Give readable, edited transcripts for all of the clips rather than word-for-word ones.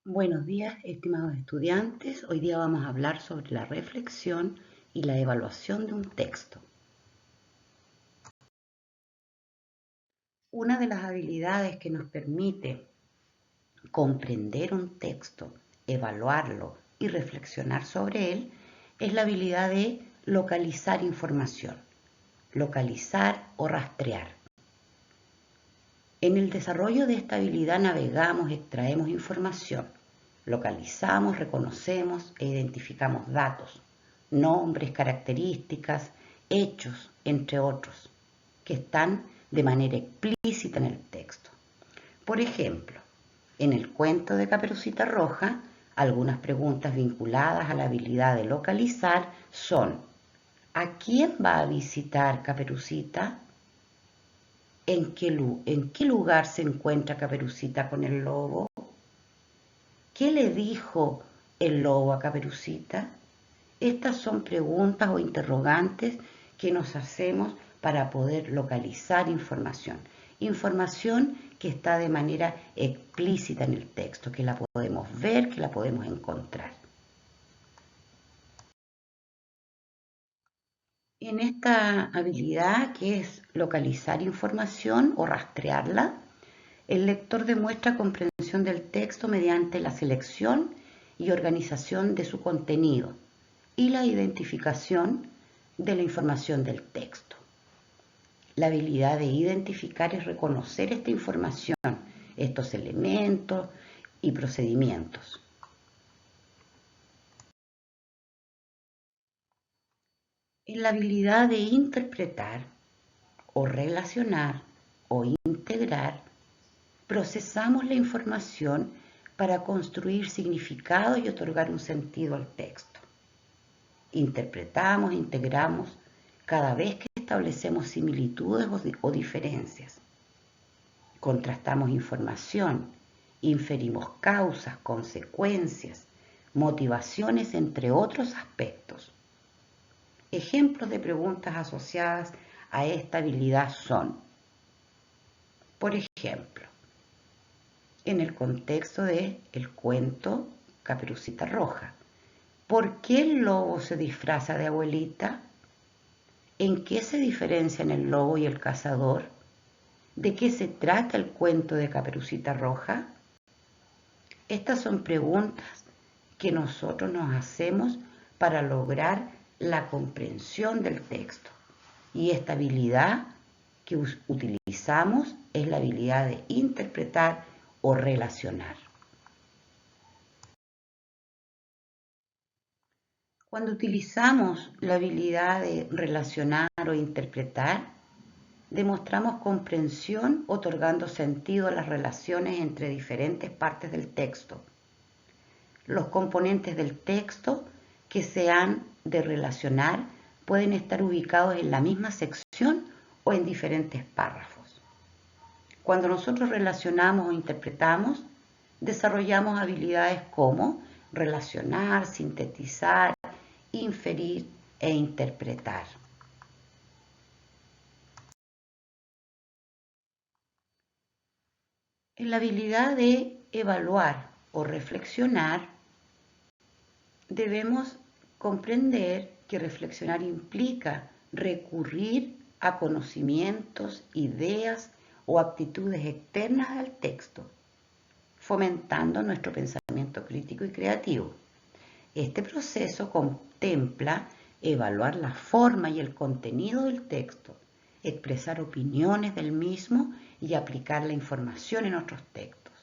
Buenos días, estimados estudiantes. Hoy día vamos a hablar sobre la reflexión y la evaluación de un texto. Una de las habilidades que nos permite comprender un texto, evaluarlo y reflexionar sobre él es la habilidad de localizar información, localizar o rastrear. En el desarrollo de esta habilidad navegamos, extraemos información, localizamos, reconocemos e identificamos datos, nombres, características, hechos, entre otros, que están de manera explícita en el texto. Por ejemplo, en el cuento de Caperucita Roja, algunas preguntas vinculadas a la habilidad de localizar son: ¿a quién va a visitar Caperucita? ¿En qué lugar se encuentra Caperucita con el lobo? ¿Qué le dijo el lobo a Caperucita? Estas son preguntas o interrogantes que nos hacemos para poder localizar información. Información que está de manera explícita en el texto, que la podemos ver, que la podemos encontrar. En esta habilidad, que es localizar información o rastrearla, el lector demuestra comprensión del texto mediante la selección y organización de su contenido y la identificación de la información del texto. La habilidad de identificar y reconocer esta información, estos elementos y procedimientos. En la habilidad de interpretar o relacionar o integrar, procesamos la información para construir significado y otorgar un sentido al texto. Interpretamos, integramos cada vez que establecemos similitudes o diferencias. Contrastamos información, inferimos causas, consecuencias, motivaciones, entre otros aspectos. Ejemplos de preguntas asociadas a esta habilidad son, por ejemplo, en el contexto del cuento Caperucita Roja, ¿por qué el lobo se disfraza de abuelita? ¿En qué se diferencian el lobo y el cazador? ¿De qué se trata el cuento de Caperucita Roja? Estas son preguntas que nosotros nos hacemos para lograr la comprensión del texto. Y esta habilidad que utilizamos es la habilidad de interpretar o relacionar. Cuando utilizamos la habilidad de relacionar o interpretar, demostramos comprensión otorgando sentido a las relaciones entre diferentes partes del texto. Los componentes del texto que se han de relacionar pueden estar ubicados en la misma sección o en diferentes párrafos. Cuando nosotros relacionamos o interpretamos, desarrollamos habilidades como relacionar, sintetizar, inferir e interpretar. En la habilidad de evaluar o reflexionar, debemos comprender que reflexionar implica recurrir a conocimientos, ideas o actitudes externas al texto, fomentando nuestro pensamiento crítico y creativo. Este proceso contempla evaluar la forma y el contenido del texto, expresar opiniones del mismo y aplicar la información en otros textos,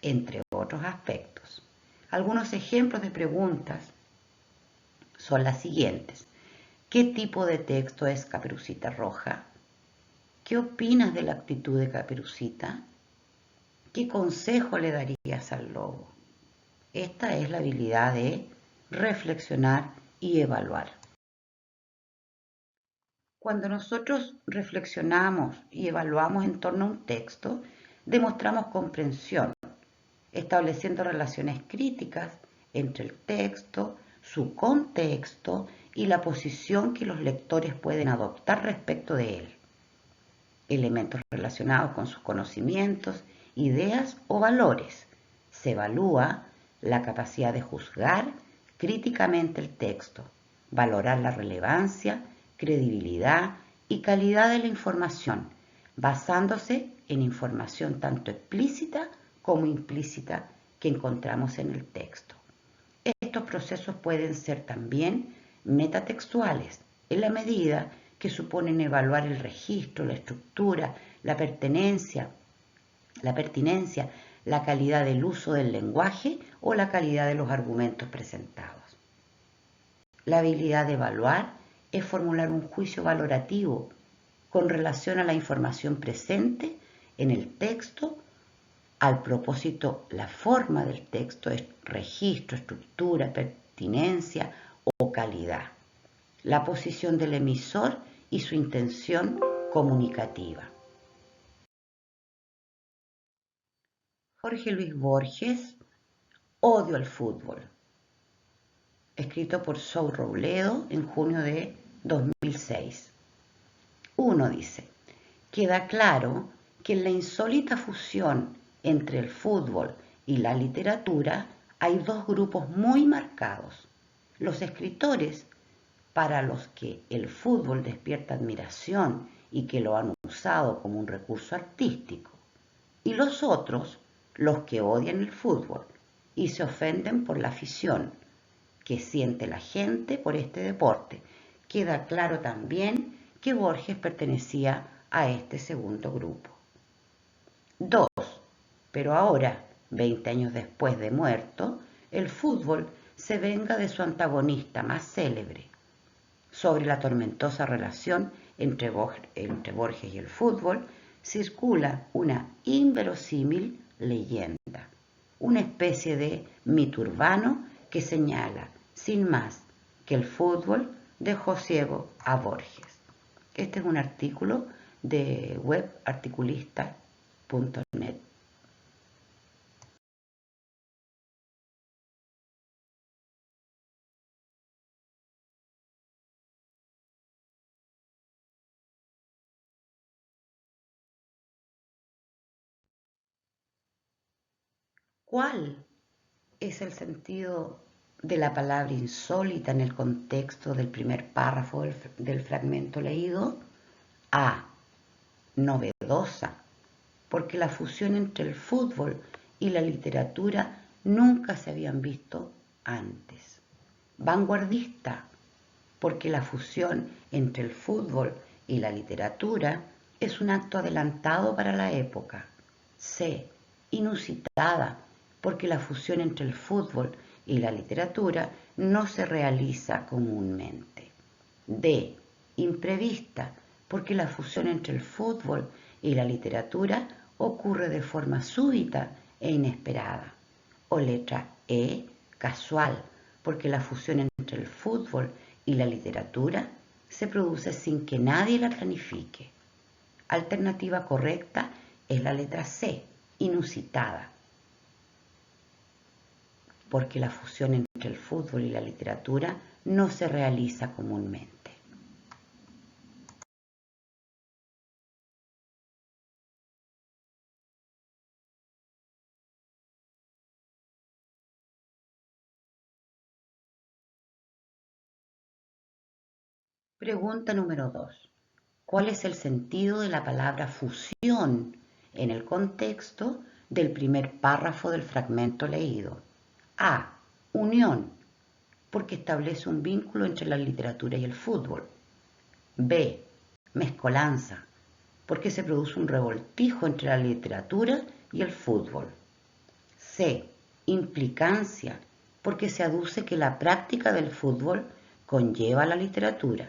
entre otros aspectos. Algunos ejemplos de preguntas son las siguientes. ¿Qué tipo de texto es Caperucita Roja? ¿Qué opinas de la actitud de Caperucita? ¿Qué consejo le darías al lobo? Esta es la habilidad de reflexionar y evaluar. Cuando nosotros reflexionamos y evaluamos en torno a un texto, demostramos comprensión, estableciendo relaciones críticas entre el texto, su contexto y la posición que los lectores pueden adoptar respecto de él. Elementos relacionados con sus conocimientos, ideas o valores. Se evalúa la capacidad de juzgar críticamente el texto, valorar la relevancia, credibilidad y calidad de la información, basándose en información tanto explícita como implícita que encontramos en el texto. Estos procesos pueden ser también metatextuales, en la medida que suponen evaluar el registro, la estructura, la pertinencia, la calidad del uso del lenguaje o la calidad de los argumentos presentados. La habilidad de evaluar es formular un juicio valorativo con relación a la información presente en el texto. Al propósito, la forma del texto es registro, estructura, pertinencia o calidad. La posición del emisor y su intención comunicativa. Jorge Luis Borges, Odio al fútbol, escrito por Sou Robledo en junio de 2006. Uno dice, queda claro que en la insólita fusión entre el fútbol y la literatura hay dos grupos muy marcados. Los escritores, para los que el fútbol despierta admiración y que lo han usado como un recurso artístico, y los otros, los que odian el fútbol y se ofenden por la afición que siente la gente por este deporte. Queda claro también que Borges pertenecía a este segundo grupo. 2. Pero ahora, 20 años después de muerto, el fútbol se venga de su antagonista más célebre. Sobre la tormentosa relación entre Borges y el fútbol circula una inverosímil leyenda, una especie de mito urbano que señala, sin más, que el fútbol dejó ciego a Borges. Este es un artículo de webarticulista.net. ¿Cuál es el sentido de la palabra insólita en el contexto del primer párrafo del fragmento leído? A. Novedosa, porque la fusión entre el fútbol y la literatura nunca se habían visto antes. Vanguardista, porque la fusión entre el fútbol y la literatura es un acto adelantado para la época. C. Inusitada, porque la fusión entre el fútbol y la literatura no se realiza comúnmente. D. Imprevista, porque la fusión entre el fútbol y la literatura ocurre de forma súbita e inesperada. O letra E. Casual, porque la fusión entre el fútbol y la literatura se produce sin que nadie la planifique. Alternativa correcta es la letra C, inusitada, porque la fusión entre el fútbol y la literatura no se realiza comúnmente. Pregunta número 2. ¿Cuál es el sentido de la palabra fusión en el contexto del primer párrafo del fragmento leído? A. Unión, porque establece un vínculo entre la literatura y el fútbol. B. Mezcolanza, porque se produce un revoltijo entre la literatura y el fútbol. C. Implicancia, porque se aduce que la práctica del fútbol conlleva la literatura.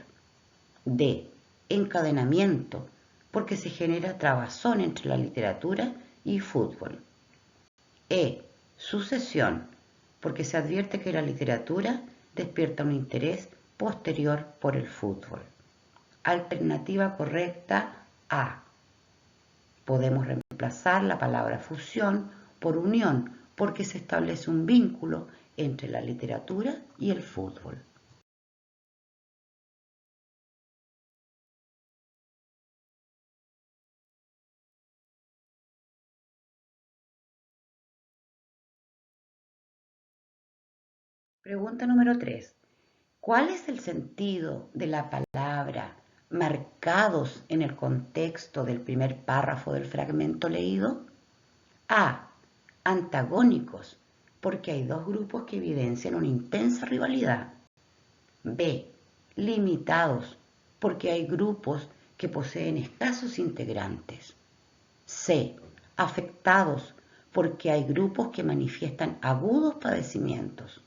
D. Encadenamiento, porque se genera trabazón entre la literatura y fútbol. E. Sucesión, porque se advierte que la literatura despierta un interés posterior por el fútbol. Alternativa correcta A. Podemos reemplazar la palabra fusión por unión, porque se establece un vínculo entre la literatura y el fútbol. Pregunta número 3. ¿Cuál es el sentido de la palabra marcados en el contexto del primer párrafo del fragmento leído? A. Antagónicos, porque hay dos grupos que evidencian una intensa rivalidad. B. Limitados, porque hay grupos que poseen escasos integrantes. C. Afectados, porque hay grupos que manifiestan agudos padecimientos.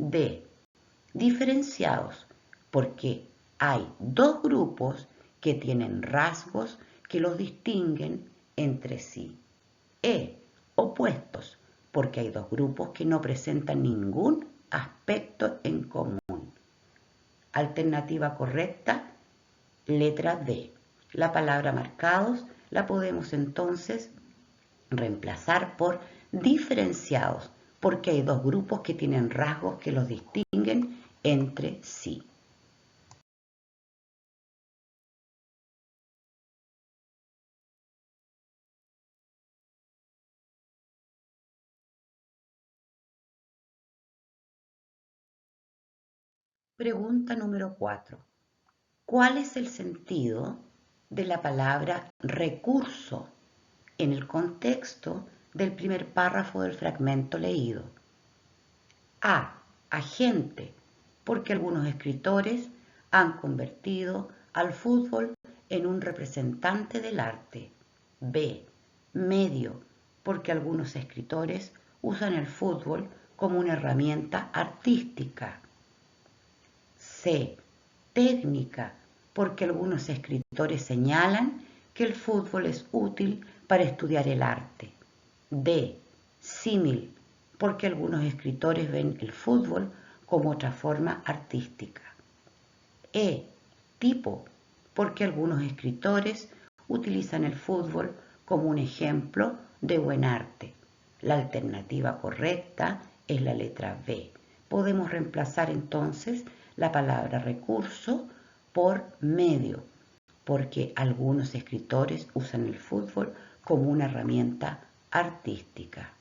D. Diferenciados, porque hay dos grupos que tienen rasgos que los distinguen entre sí. E. Opuestos, porque hay dos grupos que no presentan ningún aspecto en común. Alternativa correcta, letra D. La palabra marcados la podemos entonces reemplazar por diferenciados, porque hay dos grupos que tienen rasgos que los distinguen entre sí. Pregunta número 4. ¿Cuál es el sentido de la palabra recurso en el contexto del primer párrafo del fragmento leído? A. Agente, porque algunos escritores han convertido al fútbol en un representante del arte. B. Medio, porque algunos escritores usan el fútbol como una herramienta artística. C. Técnica, porque algunos escritores señalan que el fútbol es útil para estudiar el arte. D. Símil, porque algunos escritores ven el fútbol como otra forma artística. E. Tipo, porque algunos escritores utilizan el fútbol como un ejemplo de buen arte. La alternativa correcta es la letra B. Podemos reemplazar entonces la palabra recurso por medio, porque algunos escritores usan el fútbol como una herramienta artística.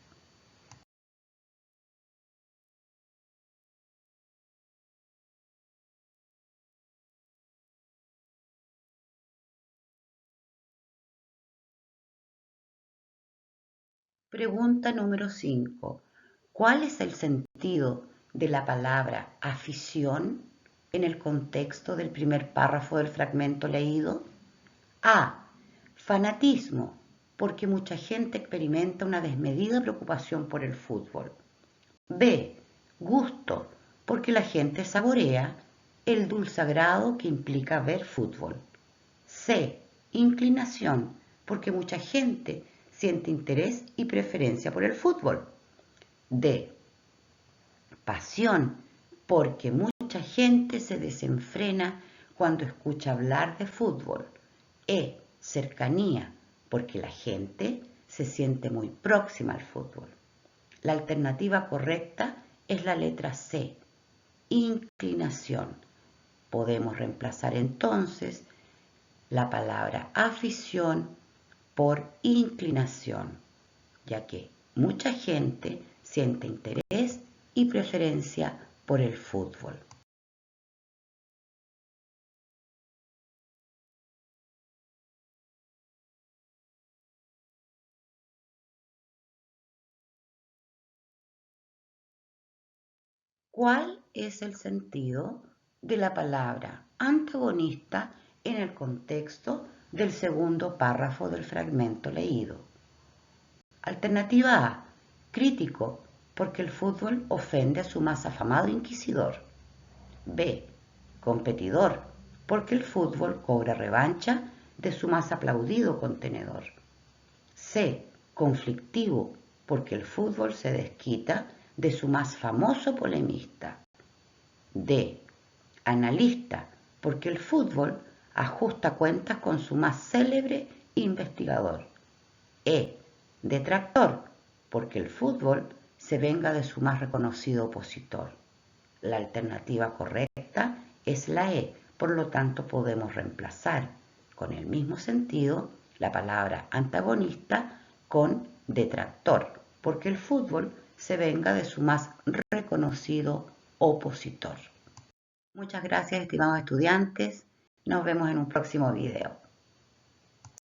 Pregunta número 5. ¿Cuál es el sentido de la palabra afición en el contexto del primer párrafo del fragmento leído? A. Fanatismo, porque mucha gente experimenta una desmedida preocupación por el fútbol. B. Gusto, porque la gente saborea el dulzagrado que implica ver fútbol. C. Inclinación, porque mucha gente siente interés y preferencia por el fútbol. D. Pasión, porque mucha gente se desenfrena cuando escucha hablar de fútbol. E. Cercanía, porque la gente se siente muy próxima al fútbol. La alternativa correcta es la letra C. Inclinación. Podemos reemplazar entonces la palabra afición por inclinación, ya que mucha gente siente interés y preferencia por el fútbol. ¿Cuál es el sentido de la palabra antagonista en el contexto del segundo párrafo del fragmento leído? Alternativa A. Crítico, porque el fútbol ofende a su más afamado inquisidor. B. Competidor, porque el fútbol cobra revancha de su más aplaudido contenedor. C. Conflictivo, porque el fútbol se desquita de su más famoso polemista. D. Analista, porque el fútbol ajusta cuentas con su más célebre investigador. E. Detractor, porque el fútbol se venga de su más reconocido opositor. La alternativa correcta es la E, por lo tanto podemos reemplazar con el mismo sentido la palabra antagonista con detractor, porque el fútbol se venga de su más reconocido opositor. Muchas gracias, estimados estudiantes. Nos vemos en un próximo video.